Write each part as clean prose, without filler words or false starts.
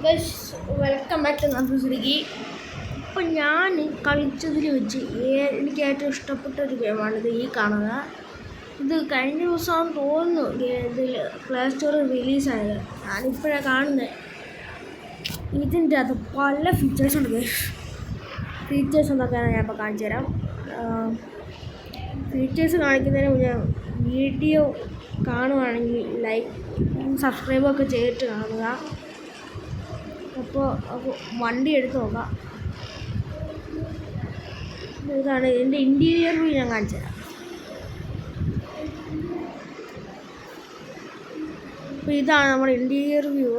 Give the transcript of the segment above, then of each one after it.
Guys welcome back to Nandu സുരുകി. അപ്പോൾ ഞാൻ കളിച്ചതിൽ വെച്ച് എനിക്ക് ഏറ്റവും ഇഷ്ടപ്പെട്ട ഒരു ഗെയിമാണിത് ഈ കാണുക. ഇത് കഴിഞ്ഞ ദിവസം തോന്നുന്നു ഇതിൽ പ്ലേ സ്റ്റോറിൽ റിലീസായത്. ഞാനിപ്പോഴാണ് കാണുന്നത്. ഇതിൻ്റെ അത് പല ഫീച്ചേഴ്സുണ്ട് ഗൈസ്. ഫീച്ചേഴ്സ് എന്തൊക്കെയാണ് ഞാൻ ഇപ്പോൾ കാണിച്ചു തരാം. ഫീച്ചേഴ്സ് കാണിക്കുന്നതിന് മുന്നേ വീഡിയോ കാണുകയാണെങ്കിൽ ലൈക്ക് സബ്സ്ക്രൈബൊക്കെ ചെയ്തിട്ട് കാണുക. അപ്പോൾ വണ്ടി എടുത്ത് നോക്കാം. ഇതാണ് ഇതിൻ്റെ ഇൻറ്റീരിയർ വ്യൂ ഞാൻ കാണിച്ചു തരാം. അപ്പോൾ ഇതാണ് നമ്മുടെ ഇൻറ്റീരിയർ വ്യൂ.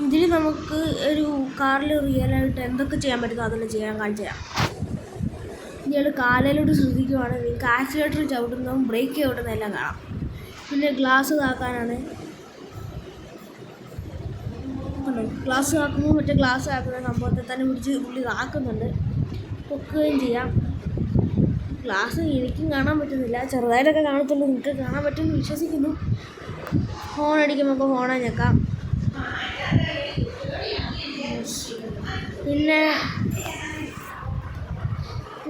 ഇതിൽ നമുക്ക് ഒരു കാറിൽ റിയലായിട്ട് എന്തൊക്കെ ചെയ്യാൻ പറ്റുമോ അതെല്ലാം ചെയ്യാൻ കാണിച്ചു തരാം. ഇയാൾ കാലയിലോട്ട് ശ്രദ്ധിക്കുവാണ്. നിങ്ങൾക്ക് ആക്സിലേറ്റർ ചവിട്ടുന്നതും ബ്രേക്ക് ചവിട്ടുന്നതും എല്ലാം കാണാം. പിന്നെ ഗ്ലാസ് താക്കാനാണ്. ഗ്ലാസ് താക്കുമ്പോൾ മറ്റേ ഗ്ലാസ് താക്കുന്ന സംഭവത്തെ തന്നെ പിടിച്ച് പുള്ളി താക്കുന്നുണ്ട്. പൊക്കുകയും ചെയ്യാം. ഗ്ലാസ് എനിക്കും കാണാൻ പറ്റുന്നില്ല, ചെറുതായിട്ടൊക്കെ കാണത്തുള്ളൂ. നിങ്ങൾക്ക് കാണാൻ പറ്റുമെന്ന് വിശ്വസിക്കുന്നു. ഹോൺ അടിക്കുമ്പോൾ ഹോണാ ഞെക്കാം. പിന്നെ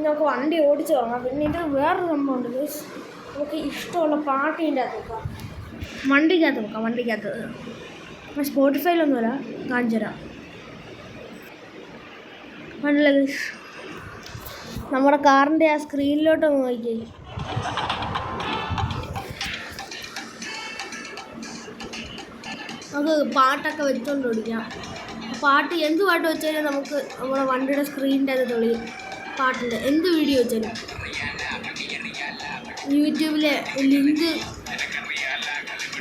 നമുക്ക് വണ്ടി ഓടിച്ച് തുടങ്ങാം. പിന്നെ ഇത് വേറൊരു സംഭവമുണ്ട്. നമുക്ക് ഇഷ്ടമുള്ള പാട്ട് ഇതിൻ്റെ അകത്ത് വെക്കാം. വണ്ടിക്കകത്ത് വെക്കാം. വണ്ടിക്കകത്ത് സ്പോട്ടിഫൈയിലൊന്നുമല്ല, കാണിച്ചു തരാം. കണ്ടില്ലേ നമ്മുടെ കാറിൻ്റെ ആ സ്ക്രീനിലോട്ടൊന്ന് നോക്കിയേ. നമുക്ക് പാട്ടൊക്കെ വെച്ചുകൊണ്ട് ഓടിക്കാം. പാട്ട് എന്ത് പാട്ട് വെച്ചാലും നമുക്ക് നമ്മുടെ വണ്ടിയുടെ സ്ക്രീനിൻ്റെ അത് തെളിയും. പാട്ടിൻ്റെ എന്ത് വീഡിയോ വെച്ചാലും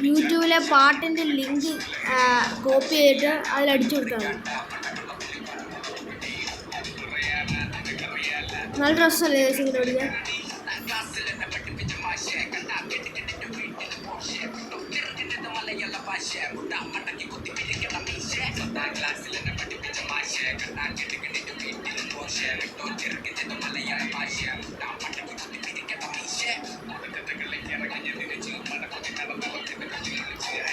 യൂട്യൂബിലെ പാട്ടിൻ്റെ ലിങ്ക് കോപ്പി ചെയ്തിട്ട് അതിലടിച്ചു കൊടുത്താൽ മതി. നല്ല രസമല്ലേ ഇങ്ങനെ ഓടിക്കാൻ.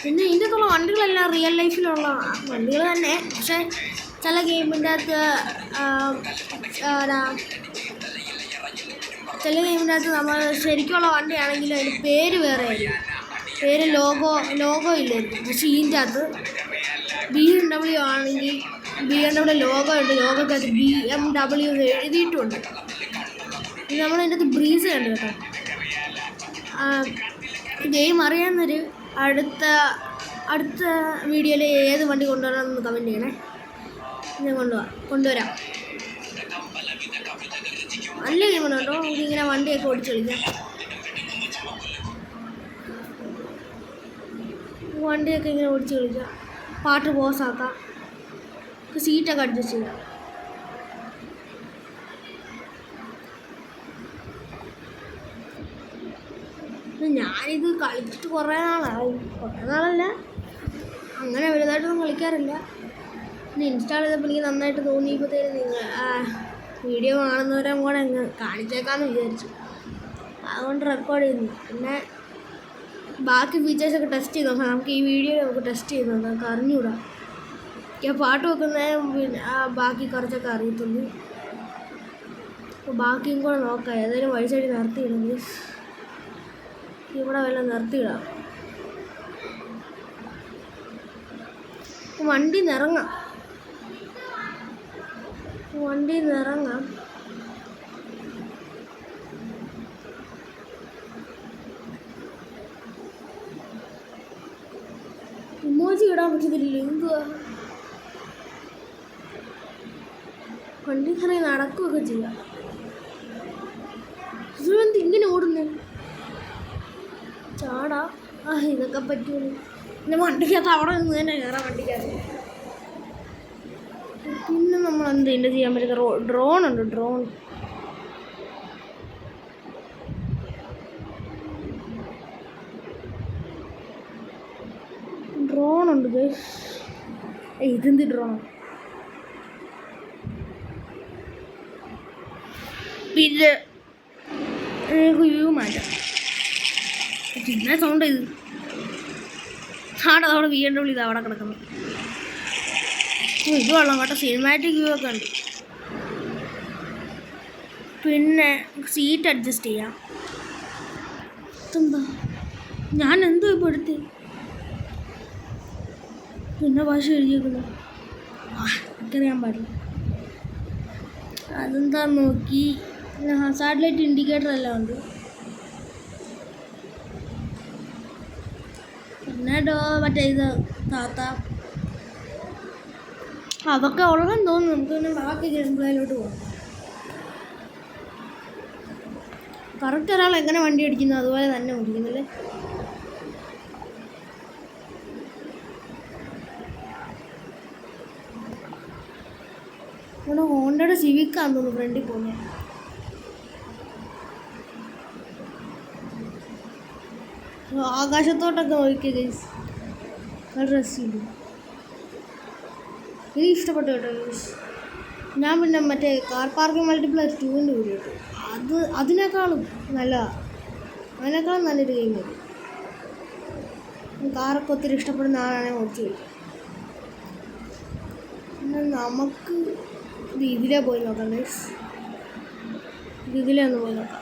പിന്നെ ഇതിൻ്റെ അകത്തുള്ള വണ്ടികളെല്ലാം റിയൽ ലൈഫിലുള്ള വണ്ടികൾ തന്നെ. പക്ഷേ ചില ഗെയിമിൻ്റെ അകത്ത് നമ്മൾ ശരിക്കുള്ള വണ്ടിയാണെങ്കിൽ അതിന് പേര് വേറെ ആയിരിക്കും. പേര് ലോഗോ ഇല്ലായിരിക്കും. പക്ഷേ ഇതിൻ്റെ അകത്ത് BMW ആണെങ്കിൽ BMW ലോഗോ ഉണ്ട്. ലോഗോക്കകത്ത് BMW എഴുതിയിട്ടുണ്ട്. നമ്മളതിൻ്റെ അകത്ത് ബ്രീസ് കണ്ടു കേട്ടോ. ഗെയിം അറിയാവുന്നൊരു അടുത്ത വീഡിയോയിൽ ഏത് വണ്ടി കൊണ്ടുവരാമെന്ന് കമൻറ്റ് ചെയ്യണേ. ഞാൻ കൊണ്ടുവരാം. നല്ല ഗെയിമാണ് കേട്ടോ. നമുക്കിങ്ങനെ വണ്ടിയൊക്കെ ഓടിച്ച് കളിക്കാം. വണ്ടിയൊക്കെ ഇങ്ങനെ ഓടിച്ച് കളിക്കാം. പാട്ട് പോസാക്കാം. സീറ്റൊക്കെ അഡ്ജസ്റ്റ് ചെയ്യാം. ഞാനിത് കളിച്ചിട്ട് കുറേ നാളല്ല, അങ്ങനെ വലുതായിട്ടൊന്നും കളിക്കാറില്ല. പിന്നെ ഇൻസ്റ്റാൾ ചെയ്തപ്പോൾ എനിക്ക് നന്നായിട്ട് തോന്നിയപ്പോഴത്തേനും നിങ്ങൾ വീഡിയോ കാണുന്നവരെ കൂടെ അങ്ങ് കാണിച്ചേക്കാമെന്ന് വിചാരിച്ചു. അതുകൊണ്ട് റെക്കോർഡ് ചെയ്യുന്നു. പിന്നെ ബാക്കി ഫീച്ചേഴ്സൊക്കെ ടെസ്റ്റ് ചെയ്ത് നോക്കാം. നമുക്ക് ഈ വീഡിയോ നമുക്ക് ടെസ്റ്റ് ചെയ്ത് നോക്കാം. നമുക്ക് അറിഞ്ഞുകൂടാ. ഞാൻ പാട്ട് വെക്കുന്നത് പിന്നെ ബാക്കി കുറച്ചൊക്കെ അറിയത്തുള്ളൂ. അപ്പോൾ ബാക്കിയും കൂടെ നോക്കാം. ഏതായാലും വഴി സൈഡിൽ നിർത്തിയിടും. ഇവിടെ വല്ലതും നിർത്തിയിടാം. വണ്ടിയിൽ നിന്ന് ഇറങ്ങാം. ഇമോജി ഇടാൻ പറ്റത്തില്ല. എന്തുവാ വണ്ടി ഇറങ്ങി നടക്കുകയൊക്കെ ചെയ്യാം. ഇതെന്ത് ഇങ്ങനെ ഓടുന്നു? ചാടാ ഇതൊക്കെ പറ്റുള്ളൂ. പിന്നെ വണ്ടിക്കകത്ത് അവിടെ നിന്ന് തന്നെ കയറാം. വണ്ടിക്കകത്ത് പിന്നെ നമ്മൾ എന്ത് ചെയ്യാൻ പറ്റുന്ന ഡ്രോൺ ഉണ്ട്. ഡ്രോൺ ഉണ്ട്. ഇതെന്ത് ഡ്രോൺ? പിന്നെ വ്യൂ മാറ്റാം. പിന്നെ സൗണ്ട് ഇത് ആടെ അവിടെ BMW ഇത് അവിടെ കിടക്കുന്നു. ഇത് കൊള്ളാം കേട്ടോ, സിനിമാറ്റിക് വ്യൂ ഒക്കെ ഉണ്ട്. പിന്നെ സീറ്റ് അഡ്ജസ്റ്റ് ചെയ്യാം. എന്താ ഞാൻ എന്തോ ഇപ്പോൾ എടുത്ത് പിന്നെ ഭാഷ എഴുതിയേക്കുന്നു, എനിക്കറിയാൻ പാടില്ല അതെന്താ നോക്കി. സാറ്റലൈറ്റ് ഇൻഡിക്കേറ്റർ എല്ലാം ഉണ്ട്. പിന്നെ മറ്റേ ഇത് താത്ത അതൊക്കെ ഉള്ളതെന്ന് തോന്നുന്നു. നമുക്ക് പിന്നെ ബാക്കി ഗെയിംപ്ലേയിലോട്ട് പോകാം. കറക്റ്റ് ഒരാൾ എങ്ങനെ വണ്ടി ഓടിക്കുന്നു അതുപോലെ തന്നെ ഓടിക്കുന്നല്ലേ. ഇവിടെ ഹോണ്ടയുടെ സിവിക്കാന്ന് തോന്നുന്നു ഫ്രണ്ടിൽ പോകുന്നത്. ആകാശത്തോട്ടൊക്കെ നോക്കിയ ഗൈസ്, നല്ല രസമില്ല. എനിക്ക് ഇഷ്ടപ്പെട്ടു കേട്ടോ ഗൈസ്. ഞാൻ പിന്നെ മറ്റേ കാർ പാർക്കിംഗ് മൾട്ടിപ്ലർ 2ൻ്റെ വീഡിയോ ഇട്ടു. അതിനേക്കാളും നല്ലതാണ്, അതിനേക്കാളും നല്ലൊരു ഗെയിം വരും. കാറൊക്കെ ഒത്തിരി ഇഷ്ടപ്പെടുന്ന ആളാണെങ്കിൽ ഓടിച്ചു വയ്ക്കും. പിന്നെ നമുക്ക് ഇതിലേ പോയി നോക്കാം ഗൈസ്, ഇതിലേ ഒന്ന് പോയി നോക്കാം.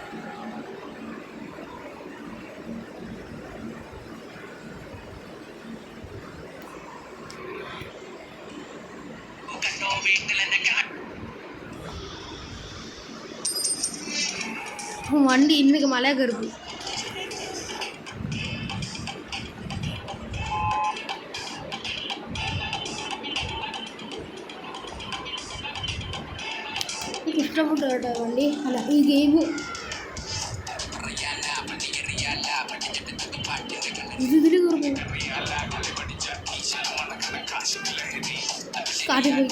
വണ്ടി ഇന്നൊക്കെ മല കയറി. എനിക്ക് ഇഷ്ടപ്പെട്ടു കേട്ടോ വണ്ടി, അല്ല ഈ ഗെയിം. ഇതിൽ കയറി കാട്ടിപ്പോയി.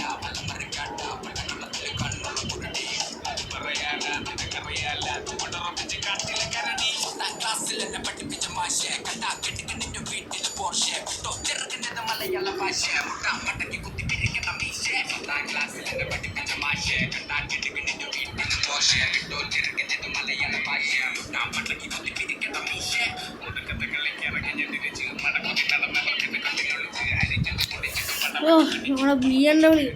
നമ്മളെ BMW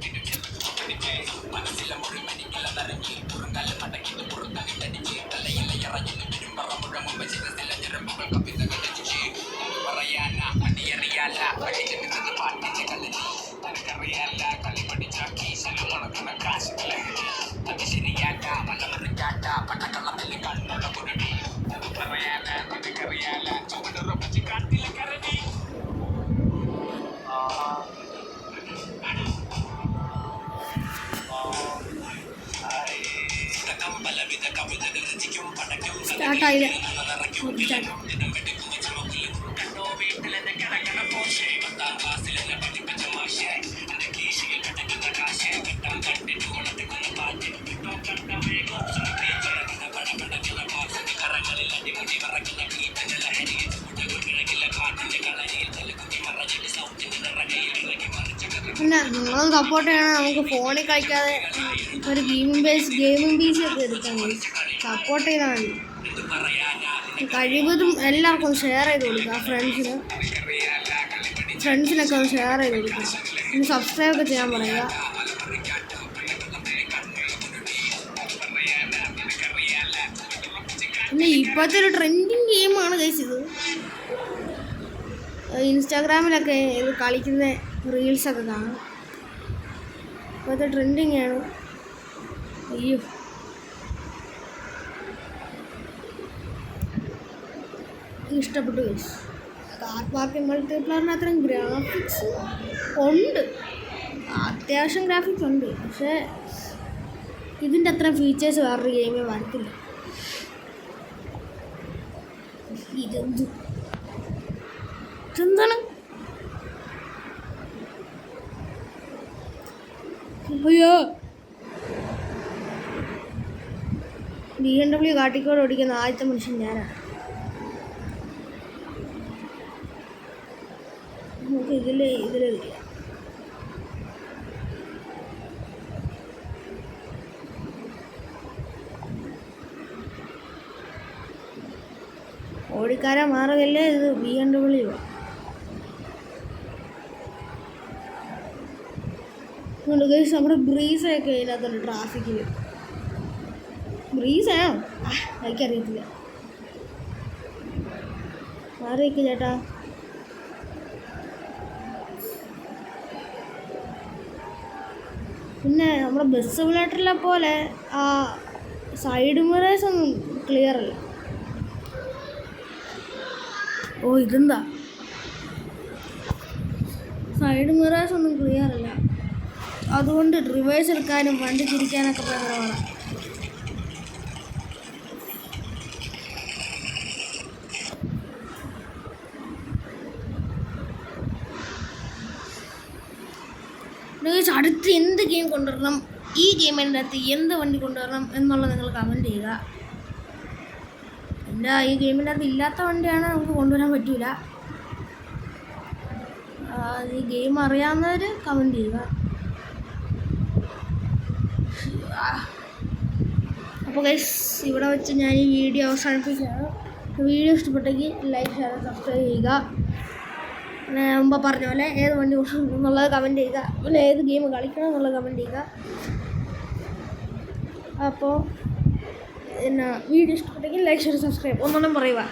സ്റ്റാർട്ടായില്ല. പിന്നെ നിങ്ങളും സപ്പോർട്ട് ചെയ്യണം. നമുക്ക് ഫോണിൽ കളിക്കാതെ ഒരു ഗെയിമിംഗ് PC ഒക്കെ എടുക്കാൻ സപ്പോർട്ട് ചെയ്താൽ മതി. കഴിവതും എല്ലാവർക്കും ഷെയർ ചെയ്ത് കൊടുക്കുക. ഫ്രണ്ട്സിനൊക്കെ ഒന്ന് ഷെയർ ചെയ്ത് കൊടുക്കുക. ഒന്ന് സബ്സ്ക്രൈബ് ഒക്കെ ചെയ്യാൻ പറയുക. പിന്നെ ഇപ്പോഴത്തെ ഒരു ട്രെൻഡിങ് ഗെയിമാണ് ഗൈസ് ഇത്. ഇൻസ്റ്റാഗ്രാമിലൊക്കെ ഇത് കളിക്കുന്ന റീൽസൊക്കെ കാണാം. ഇപ്പോഴത്തെ ട്രെൻഡിങ് ആണ്. അയ്യോ, ഇഷ്ടപ്പെട്ടു ഗൈസ്. കാർ പാർക്കിംഗ് മൾട്ടിപ്ലറിന് അത്രയും ഗ്രാഫിക്സ് ഉണ്ട്, അത്യാവശ്യം ഗ്രാഫിക്സ് ഉണ്ട്. പക്ഷേ ഇതിൻ്റെ അത്രയും ഫീച്ചേഴ്സ് വേറൊരു ഗെയിമേ വരത്തില്ല. ഇതെന്താണ്? അയ്യോ, BMW കാട്ടിക്കോട് ഓടിക്കുന്ന ആദ്യത്തെ മനുഷ്യൻ ഞാനാണ്. നമുക്ക് ഇതിൽ വരിക. ഓടിക്കാരെ മാറുകയല്ലേ ഇത്. BMW അതുകൊണ്ട് ഗൈസ് നമ്മുടെ ബ്രീസൊക്കെ അതിനകത്തുണ്ട് ട്രാഫിക്കിൽ. ബ്രീസാണോ? എനിക്കറിയത്തില്ല. മാറിയൊക്കെ ചേട്ടാ. പിന്നെ നമ്മുടെ ബസ് സിമുലേറ്ററിലെ പോലെ ആ സൈഡ് മിറേഴ്സ് ഒന്നും ക്ലിയർ അല്ല. ഓ ഇതെന്താ, സൈഡ് മിറേഴ്സ് ഒന്നും ക്ലിയർ അല്ല. അതുകൊണ്ട് റിവേഴ്സ് എടുക്കാനും വണ്ടി തിരിക്കാനൊക്കെ ഭയങ്കരമാണ്. അടുത്ത് എന്ത് ഗെയിം കൊണ്ടുവരണം, ഈ ഗെയിമിൻ്റെ അകത്ത് എന്ത് വണ്ടി കൊണ്ടുവരണം എന്നുള്ളത് നിങ്ങൾ കമൻറ്റ് ചെയ്യുക. എൻ്റെ ഈ ഗെയിമിൻ്റെ അകത്ത് ഇല്ലാത്ത വണ്ടിയാണ് നമുക്ക് കൊണ്ടുവരാൻ പറ്റില്ല. ഈ ഗെയിം അറിയാവുന്നവർ കമൻറ്റ് ചെയ്യുക. അപ്പോൾ ഗൈസ് ഇവിടെ വെച്ച് ഞാൻ ഈ വീഡിയോ അവസാനിപ്പിക്കുകയാണ്. വീഡിയോ ഇഷ്ടപ്പെട്ടെങ്കിൽ ലൈക്ക്, ഷെയർ, സബ്സ്ക്രൈബ് ചെയ്യുക. പിന്നെ മുമ്പ് പറഞ്ഞ പോലെ ഏത് വണ്ടി കൊണ്ടുവരണം എന്നുള്ളത് കമൻറ്റ് ചെയ്യുക. പിന്നെ ഏത് ഗെയിം കളിക്കണം എന്നുള്ളത് കമൻറ്റ് ചെയ്യുക. അപ്പോൾ പിന്നെ വീഡിയോ ഇഷ്ടപ്പെട്ടെങ്കിൽ ലൈക്ക്, ഷെയർ, സബ്സ്ക്രൈബ് ഒന്നും പറയുക.